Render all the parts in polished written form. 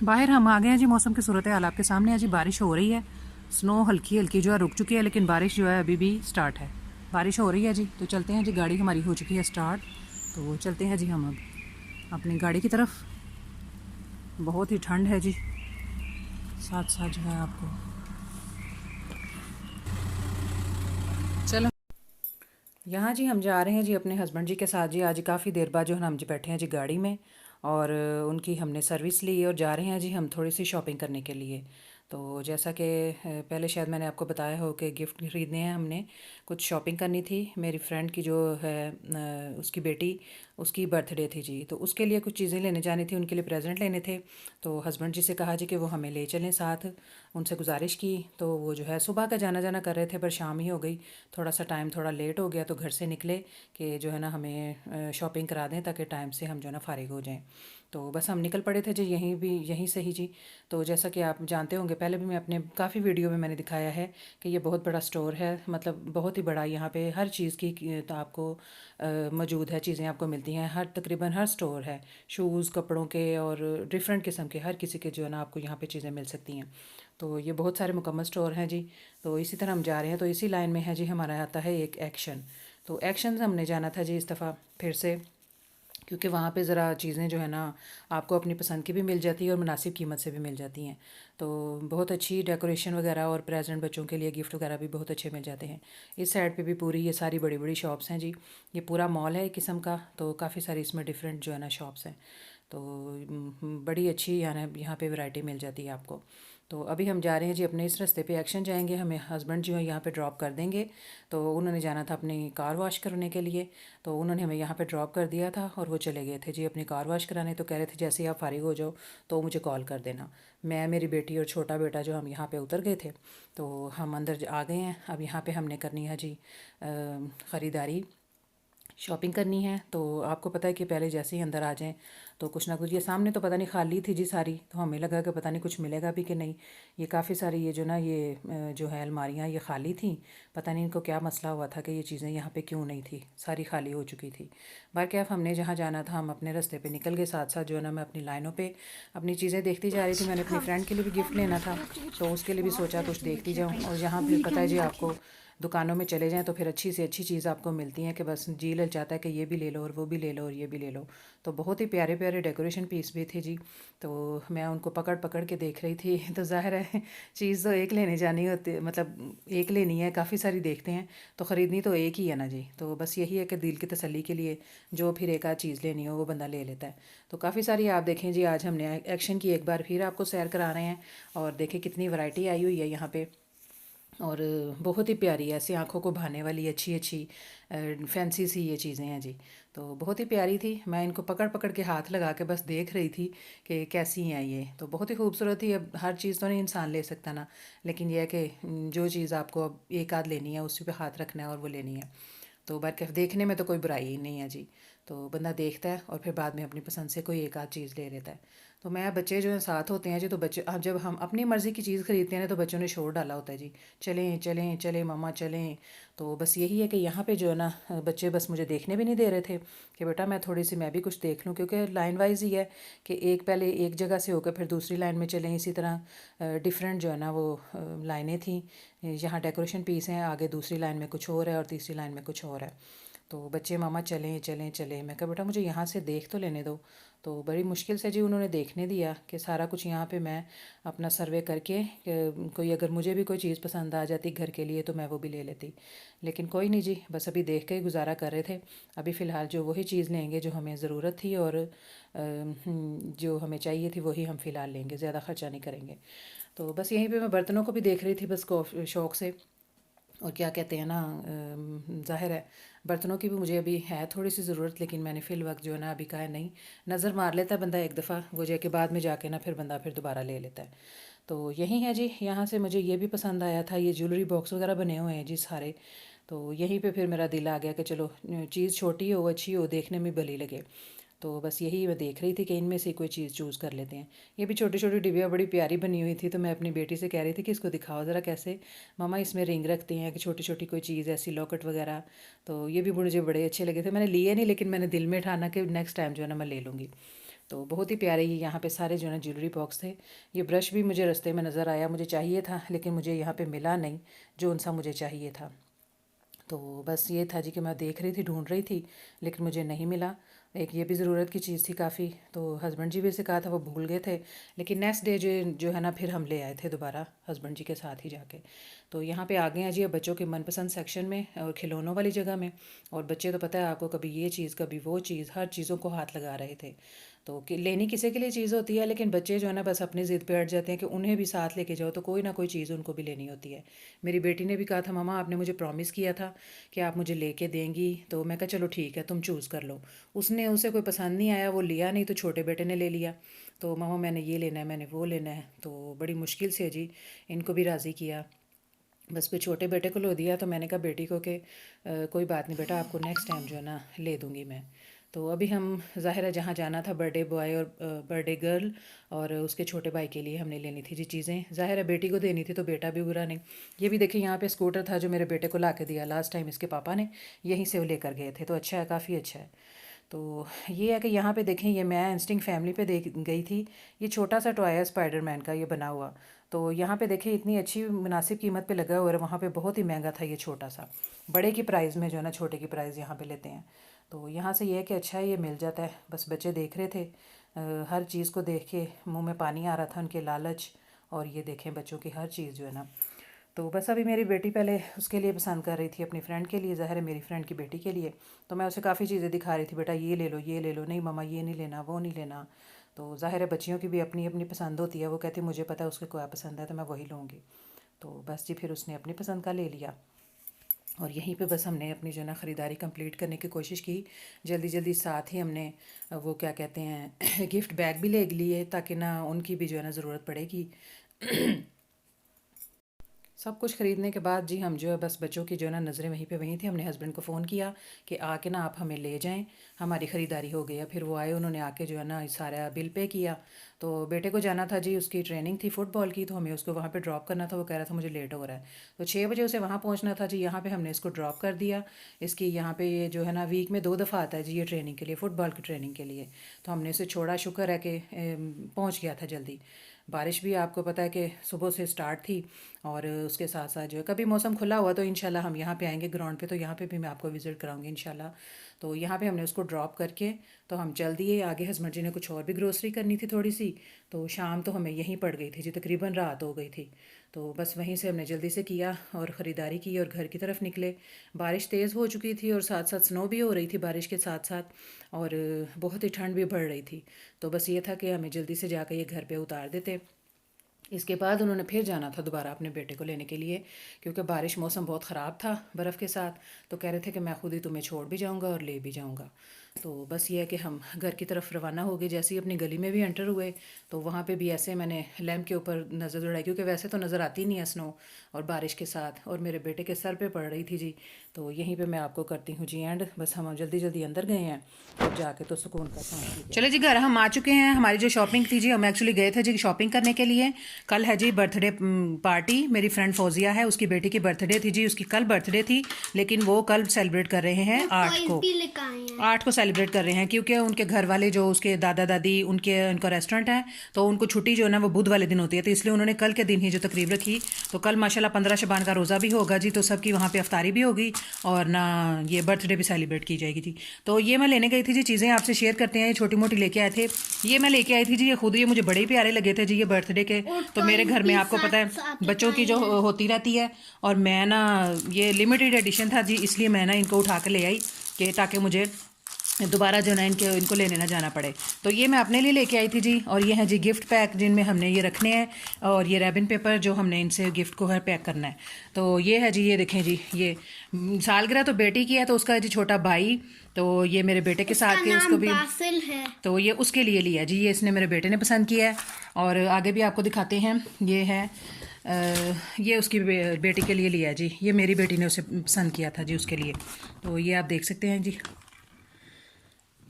बाहर हम आ गए हैं जी। मौसम की सूरत हाल आपके सामने है जी। बारिश हो रही है, स्नो हल्की हल्की जो है रुक चुकी है, लेकिन बारिश जो है अभी भी स्टार्ट है। बारिश हो रही है जी, तो चलते हैं जी। गाड़ी हमारी हो चुकी है स्टार्ट, तो चलते हैं जी हम अब अपनी गाड़ी की तरफ। बहुत ही ठंड है जी, साथ साथ जो है आपको चलो। यहाँ जी हम जा रहे हैं जी अपने हस्बैंड जी के साथ जी। आज काफ़ी देर बाद जो है ना हम जी बैठे हैं जी गाड़ी में, और उनकी हमने सर्विस ली और जा रहे हैं जी हम थोड़ी सी शॉपिंग करने के लिए। तो जैसा कि पहले शायद मैंने आपको बताया हो कि गिफ्ट खरीदने हैं हमने, कुछ शॉपिंग करनी थी। मेरी फ्रेंड की जो है उसकी बेटी, उसकी बर्थडे थी जी, तो उसके लिए कुछ चीज़ें लेने जानी थी, उनके लिए प्रेजेंट लेने थे। तो हस्बैंड जी से कहा जी कि वो हमें ले चलें साथ। उनसे गुजारिश की तो वो जो है सुबह का जाना जाना कर रहे थे, पर शाम ही हो गई। थोड़ा सा टाइम थोड़ा लेट हो गया, तो घर से निकले कि जो है ना हमें शॉपिंग करा दें ताकि टाइम से हम जो है ना फ़ारिग हो जाएं। तो बस हम निकल पड़े थे जी, यहीं से ही जी। तो जैसा कि आप जानते होंगे, पहले भी मैं अपने काफ़ी वीडियो में मैंने दिखाया है कि ये बहुत बड़ा स्टोर है, मतलब बहुत ही बड़ा। यहाँ पे हर चीज़ की तो आपको मौजूद है, चीज़ें आपको मिलती हैं। हर तकरीबन हर स्टोर है, शूज़ कपड़ों के और डिफरेंट किस्म के हर किसी के जो है ना आपको यहाँ पे चीज़ें मिल सकती हैं। तो ये बहुत सारे मुकम्मल स्टोर हैं जी। तो इसी तरह हम जा रहे हैं, तो इसी लाइन में है जी हमारा आता है एक एक्शन। तो एक्शन से हमने जाना था जी इस दफ़ा फिर से, क्योंकि वहाँ पे ज़रा चीज़ें जो है ना आपको अपनी पसंद की भी मिल जाती है और मुनासिब कीमत से भी मिल जाती हैं। तो बहुत अच्छी डेकोरेशन वगैरह और प्रेजेंट बच्चों के लिए गिफ्ट वगैरह भी बहुत अच्छे मिल जाते हैं। इस साइड पे भी पूरी ये सारी बड़ी बड़ी शॉप्स हैं जी। ये पूरा मॉल है एक किस्म का, तो काफ़ी सारी इसमें डिफरेंट जो है ना शॉप्स हैं। तो बड़ी अच्छी यहाँ पे वैरायटी मिल जाती है आपको। तो अभी हम जा रहे हैं जी अपने इस रास्ते पे एक्शन जाएंगे। हमें हस्बैंड जो है यहाँ पे ड्रॉप कर देंगे। तो उन्होंने जाना था अपनी कार वॉश करने के लिए, तो उन्होंने हमें यहाँ पे ड्रॉप कर दिया था और वो चले गए थे जी अपनी कार वॉश कराने। तो कह रहे थे जैसे ही आप फारिग हो जाओ तो मुझे कॉल कर देना। मैं, मेरी बेटी और छोटा बेटा जो हम यहाँ पे उतर गए थे, तो हम अंदर आ गए हैं। अब यहाँ पे हमने करनी है जी ख़रीदारी, शॉपिंग करनी है। तो आपको पता है कि पहले जैसे ही अंदर आ जाएं तो कुछ ना कुछ, ये सामने तो पता नहीं खाली थी जी सारी, तो हमें लगा कि पता नहीं कुछ मिलेगा भी कि नहीं। ये काफ़ी सारी ये जो ना ये जो है अलमारियाँ ये खाली थी। पता नहीं इनको क्या मसला हुआ था कि ये चीज़ें यहाँ पे क्यों नहीं थी, सारी खाली हो चुकी थी। बाकी हमने जहाँ जाना था हम अपने रास्ते पे निकल गए। साथ साथ जो है ना मैं अपनी लाइनों पे अपनी चीज़ें देखती जा रही थी। मैंने अपनी फ्रेंड के लिए भी गिफ्ट लेना था, तो उसके लिए भी सोचा कुछ देखती जाऊँ। और यहाँ फिर पता है जी आपको, दुकानों में चले जाएँ तो फिर अच्छी से अच्छी चीज़ आपको मिलती है कि बस जी ललचाता है कि ये भी ले लो और वो भी ले लो और ये भी ले लो। तो बहुत ही प्यारे प्यारे डेकोरेशन पीस भी थे जी। तो मैं उनको पकड़ पकड़ के देख रही थी। तो ज़ाहिर है चीज़ तो एक लेने जानी होती, मतलब एक लेनी है, काफ़ी सारी देखते हैं तो ख़रीदनी तो एक ही है ना जी। तो बस यही है कि दिल की तसल्ली के लिए जो फिर एक आध चीज़ लेनी हो वो बंदा ले लेता है। तो काफ़ी सारी आप देखें जी, आज हमने एक्शन की एक बार फिर आपको सैर करा रहे हैं। और देखें कितनी वैरायटी आई हुई है यहाँ पे, और बहुत ही प्यारी ऐसी आंखों को भाने वाली अच्छी अच्छी फैंसी सी ये चीज़ें हैं जी। तो बहुत ही प्यारी थी। मैं इनको पकड़ पकड़ के हाथ लगा के बस देख रही थी कि कैसी हैं ये। तो बहुत ही खूबसूरत थी। अब हर चीज़ तो नहीं इंसान ले सकता ना, लेकिन यह है कि जो चीज़ आपको अब एक आध लेनी है उसी पे हाथ रखना है और वो लेनी है। तो बल्कि देखने में तो कोई बुराई ही नहीं है जी। तो बंदा देखता है और फिर बाद में अपनी पसंद से कोई एक आध चीज़ ले लेता है। तो मैं, बच्चे जो हैं साथ होते हैं जी, तो बच्चे अब जब हम अपनी मर्ज़ी की चीज़ ख़रीदते हैं ना तो बच्चों ने शोर डाला होता है जी, चलें चलें चलें मम्मा चलें। तो बस यही है कि यहाँ पे जो है ना बच्चे बस मुझे देखने भी नहीं दे रहे थे कि बेटा मैं थोड़ी सी मैं भी कुछ देख लूँ, क्योंकि लाइन वाइज ही है कि एक पहले एक जगह से होकर फिर दूसरी लाइन में चलें। इसी तरह डिफरेंट जो है ना वो लाइनें थी। यहाँ डेकोरेशन पीस हैं, आगे दूसरी लाइन में कुछ और है और तीसरी लाइन में कुछ और है। तो बच्चे मामा चलें चलें चलें, मैं कहा बेटा मुझे यहाँ से देख तो लेने दो। तो बड़ी मुश्किल से जी उन्होंने देखने दिया कि सारा कुछ यहाँ पे मैं अपना सर्वे करके कोई अगर मुझे भी कोई चीज़ पसंद आ जाती घर के लिए तो मैं वो भी ले लेती। लेकिन कोई नहीं जी, बस अभी देख के ही गुजारा कर रहे थे। अभी फ़िलहाल जो वही चीज़ लेंगे जो हमें ज़रूरत थी और जो हमें चाहिए थी वही हम फ़िलहाल लेंगे, ज़्यादा ख़र्चा नहीं करेंगे। तो बस यहीं पे मैं बर्तनों को भी देख रही थी बस शौक़ से। और क्या कहते हैं ना, ज़ाहिर है बर्तनों की भी मुझे अभी है थोड़ी सी ज़रूरत, लेकिन मैंने फ़िल वक्त जो है ना अभी कहा है नहीं। नज़र मार लेता है बंदा एक दफ़ा, वो जाके बाद में जाके ना फिर बंदा फिर दोबारा ले लेता है। तो यही है जी। यहाँ से मुझे ये भी पसंद आया था, ये ज्वेलरी बॉक्स वगैरह बने हुए हैं जी सारे। तो यहीं पे फिर मेरा दिल आ गया कि चलो चीज़ छोटी हो अच्छी हो देखने में भली लगे। तो बस यही मैं देख रही थी कि इनमें से कोई चीज़ चूज़ कर लेते हैं। ये भी छोटी छोटी डिबिया बड़ी प्यारी बनी हुई थी, तो मैं अपनी बेटी से कह रही थी कि इसको दिखाओ ज़रा कैसे मामा इसमें रिंग रखते हैं, कि छोटी छोटी कोई चीज़ ऐसी लॉकेट वगैरह। तो ये भी मुझे बड़े अच्छे लगे थे। मैंने लिए नहीं, लेकिन मैंने दिल में ठाना कि नेक्स्ट टाइम जो है ना मैं ले लूँगी। तो बहुत ही प्यारे ये यहाँ पे सारे जो है ना ज्वेलरी बॉक्स थे। ये ब्रश भी मुझे रास्ते में नज़र आया, मुझे चाहिए था लेकिन मुझे यहाँ पे मिला नहीं जो उनसा मुझे चाहिए था। तो बस ये था जी कि मैं देख रही थी, ढूंढ रही थी, लेकिन मुझे नहीं मिला। एक ये भी ज़रूरत की चीज़ थी काफ़ी, तो हस्बैंड जी भी से कहा था, वो भूल गए थे। लेकिन नेक्स्ट डे जो है ना फिर हम ले आए थे दोबारा हस्बैंड जी के साथ ही जाके। तो यहाँ पे आ गए हैं जी अब बच्चों के मनपसंद सेक्शन में और खिलौनों वाली जगह में। और बच्चे तो पता है आपको, कभी ये चीज़ कभी वो चीज़, हर चीज़ों को हाथ लगा रहे थे। तो कि लेनी किसी के लिए चीज़ होती है, लेकिन बच्चे जो है ना बस अपनी ज़िद पे अड़ जाते हैं कि उन्हें भी साथ लेके जाओ, तो कोई ना कोई चीज़ उनको भी लेनी होती है। मेरी बेटी ने भी कहा था, मम्मा आपने मुझे प्रॉमिस किया था कि आप मुझे लेके देंगी, तो मैं कहा चलो ठीक है तुम चूज़ कर लो। उसे कोई पसंद नहीं आया, वो लिया नहीं, तो छोटे बेटे ने ले लिया। तो मम्मा मैंने ये लेना है, मैंने वो लेना है। तो बड़ी मुश्किल से जी इनको भी राज़ी किया। बस फिर छोटे बेटे को लो दिया, तो मैंने कहा बेटी को कि कोई बात नहीं बेटा, आपको नेक्स्ट टाइम जो है ना ले दूँगी मैं। तो अभी हम ज़ाहिर है जहाँ जाना था बर्थडे बॉय और बर्थडे गर्ल और उसके छोटे भाई के लिए हमने लेनी थी जी चीज़ें। ज़ाहिर है बेटी को देनी थी तो बेटा भी बुरा नहीं। ये भी देखिए यहाँ पे स्कूटर था जो मेरे बेटे को ला के दिया लास्ट टाइम, इसके पापा ने यहीं से वो लेकर गए थे। तो अच्छा है, काफ़ी अच्छा है। तो ये है कि यहाँ पे देखें, ये मैं इंस्टिंक्ट फैमिली पे देख गई थी। ये छोटा सा टॉय है स्पाइडरमैन का, ये बना हुआ। तो यहाँ पे देखिए इतनी अच्छी मुनासिब कीमत पे लगा हुआ है, वहाँ पे बहुत ही महंगा था ये छोटा सा। बड़े की प्राइस में जो है ना छोटे की प्राइस यहाँ पे लेते हैं। तो यहाँ से ये है कि अच्छा है, ये मिल जाता है। बस बच्चे देख रहे थे, हर चीज़ को देख के मुँह में पानी आ रहा था उनके, लालच। और ये देखें बच्चों की हर चीज़ जो है ना। तो बस अभी मेरी बेटी पहले उसके लिए पसंद कर रही थी, अपनी फ्रेंड के लिए, ज़ाहिर है मेरी फ्रेंड की बेटी के लिए। तो मैं उसे काफ़ी चीज़ें दिखा रही थी, बेटा ये ले लो ये ले लो, नहीं मम्मा ये नहीं लेना वो नहीं लेना। तो ज़ाहिर है बच्चियों की भी अपनी अपनी पसंद होती है, वो कहती मुझे पता है उसको क्या पसंद है तो मैं वही लूँगी। तो बस जी फिर उसने अपनी पसंद का ले लिया। और यहीं पे बस हमने अपनी जो है ना ख़रीदारी कंप्लीट करने की कोशिश की। जल्दी जल्दी साथ ही हमने वो क्या कहते हैं गिफ्ट बैग भी ले लिए, ताकि ना उनकी भी जो है ना ज़रूरत पड़ेगी। सब कुछ ख़रीदने के बाद जी हम जो है बस बच्चों की जो है ना नज़रें वहीं थी। हमने हस्बैंड को फ़ोन किया कि आके ना आप हमें ले जाएं, हमारी ख़रीदारी हो गई है। फिर वो आए, उन्होंने आके जो है ना सारा बिल पे किया। तो बेटे को जाना था जी, उसकी ट्रेनिंग थी फ़ुटबॉल की, तो हमें उसको वहाँ पे ड्रॉप करना था। वो कह रहा था मुझे लेट हो रहा है, तो 6 बजे उसे वहाँ पहुँचना था जी। यहाँ पर हमने इसको ड्रॉप कर दिया। इसकी यहाँ पर ये जो है ना वीक में 2 दफ़ा आता है जी ये ट्रेनिंग के लिए, फ़ुटबॉल की ट्रेनिंग के लिए। तो हमने उसे छोड़ा, शुक्र है कि पहुँच गया था जल्दी। बारिश भी आपको पता है कि सुबह से स्टार्ट थी, और उसके साथ साथ जो है कभी मौसम खुला हुआ तो इंशाल्लाह हम यहाँ पे आएंगे ग्राउंड पे, तो यहाँ पे भी मैं आपको विज़िट कराऊंगी इंशाल्लाह। तो यहाँ पे हमने उसको ड्रॉप करके तो हम चल दिए आगे। हस्बैंड जी ने कुछ और भी ग्रोसरी करनी थी थोड़ी सी, तो शाम तो हमें यहीं पड़ गई थी जी, तकरीबन रात हो गई थी। तो बस वहीं से हमने जल्दी से किया और ख़रीदारी की और घर की तरफ निकले। बारिश तेज़ हो चुकी थी और साथ साथ स्नो भी हो रही थी बारिश के साथ साथ, और बहुत ही ठंड भी बढ़ रही थी। तो बस ये था कि हमें जल्दी से जाकर ये घर पे उतार देते। इसके बाद उन्होंने फिर जाना था दोबारा अपने बेटे को लेने के लिए, क्योंकि बारिश मौसम बहुत ख़राब था बर्फ़ के साथ। तो कह रहे थे कि मैं खुद ही तुम्हें छोड़ भी जाऊंगा और ले भी जाऊंगा। तो बस ये है कि हम घर की तरफ रवाना हो गए। जैसे ही अपनी गली में भी एंटर हुए तो वहाँ पे भी ऐसे मैंने लैंप के ऊपर नज़र दौड़ाई, क्योंकि वैसे तो नज़र आती नहीं है स्नो और बारिश के साथ, और मेरे बेटे के सर पे पड़ रही थी जी। तो यहीं पे मैं आपको करती हूँ जी एंड। बस हम जल्दी जल्दी अंदर गए हैं और जाके तो सुकून का सांस लिया। चलो जी घर हम आ चुके हैं। हमारी जो शॉपिंग थी जी, हम एक्चुअली गए थे जी शॉपिंग करने के लिए। कल है जी बर्थडे पार्टी, मेरी फ्रेंड फौजिया है, उसकी बेटी की बर्थडे थी जी। उसकी कल बर्थडे थी, लेकिन वो कल सेलिब्रेट कर रहे हैं 8 को सेलिब्रेट कर रहे हैं, क्योंकि उनके घर वाले जो उसके दादा दादी उनका रेस्टोरेंट है, तो उनको छुट्टी जो है ना वो बुध वाले दिन होती है, तो इसलिए उन्होंने कल के दिन ही जो तकरीब रखी। तो कल माशाल्लाह 15 शबान का रोज़ा भी होगा जी, तो सबकी वहाँ पे अफ्तारी भी होगी और ना ये बर्थडे भी सेलिब्रेट की जाएगी जी। तो ये मैं लेने गई थी जी, चीज़ें आपसे शेयर करते हैं, छोटी मोटी लेके आए थे। ये मैं लेके आई थी जी, ये खुद ये मुझे बड़े ही प्यारे लगे थे जी ये बर्थडे के। तो मेरे घर में आपको पता है बच्चों की जो होती रहती है, और मैं ना ये लिमिटेड एडिशन था जी, इसलिए मैं ना इनको उठा कर ले आई कि ताकि मुझे दोबारा जो ना इनको लेने ना जाना पड़े। तो ये मैं अपने लिए लेके आई थी जी। और ये है जी गिफ्ट पैक जिनमें हमने ये रखने हैं, और ये रेबिन पेपर जो हमने इनसे गिफ्ट को है पैक करना है। तो ये है जी, ये देखें जी, ये सालगिरह तो बेटी की है, तो उसका जी छोटा भाई, तो ये मेरे बेटे के साथ के उसको भी है, तो ये उसके लिए लिया जी। ये इसने मेरे बेटे ने पसंद किया है, और आगे भी आपको दिखाते हैं। ये है ये उसकी बेटी के लिए लिया जी, ये मेरी बेटी ने उसे पसंद किया था जी उसके लिए। तो ये आप देख सकते हैं जी,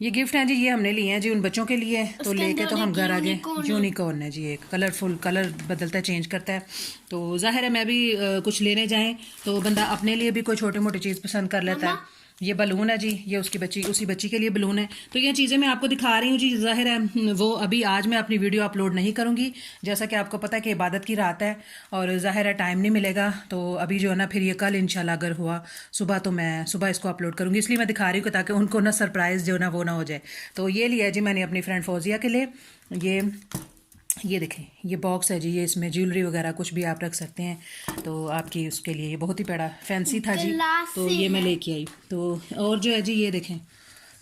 ये गिफ्ट है जी, ये हमने लिए हैं जी उन बच्चों के लिए। तो लेके तो हम घर आ गए। यूनिकॉर्न है जी, एक कलरफुल, कलर बदलता है, चेंज करता है। तो जाहिर है मैं भी कुछ लेने जाएं तो बंदा अपने लिए भी कोई छोटी मोटी चीज़ पसंद कर लेता है। ये बलून है जी, ये उसकी बच्ची, उसी बच्ची के लिए बलून है। तो ये चीज़ें मैं आपको दिखा रही हूँ जी, ज़ाहिर है वो अभी आज मैं अपनी वीडियो अपलोड नहीं करूँगी, जैसा कि आपको पता है कि इबादत की रात है और ज़ाहिर है टाइम नहीं मिलेगा। तो अभी जो है ना फिर ये कल इंशाल्लाह अगर हुआ सुबह तो मैं सुबह इसको अपलोड करूँगी, इसलिए मैं दिखा रही हूँ ताकि उनको ना सरप्राइज़ जो ना वो ना हो जाए। तो ये लिया जी मैंने अपनी फ्रेंड फौजिया के लिए। ये देखें, ये बॉक्स है जी, ये इसमें ज्वेलरी वगैरह कुछ भी आप रख सकते हैं। तो आपकी उसके लिए ये बहुत ही बड़ा फैंसी था जी, तो ये मैं लेके आई। तो और जो है जी ये देखें,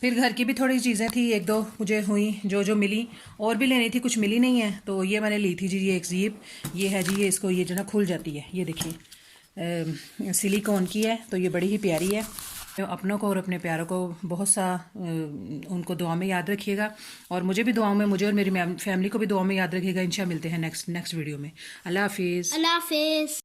फिर घर की भी थोड़ी चीज़ें थी, एक दो मुझे हुई जो जो मिली, और भी लेनी थी, कुछ मिली नहीं है। तो ये मैंने ली थी जी, ये एक जीप, ये है जी, ये इसको ये जो ना खुल जाती है, ये देखिए सिलिकॉन की है। तो ये बड़ी ही प्यारी है। अपनों को और अपने प्यारों को बहुत सा उनको दुआ में याद रखिएगा, और मुझे भी दुआओं में, मुझे और मेरी फैमिली को भी दुआ में याद रखिएगा। इंशाल्लाह मिलते हैं नेक्स्ट वीडियो में। अल्लाह हाफिज़। अल्लाह हाफिज।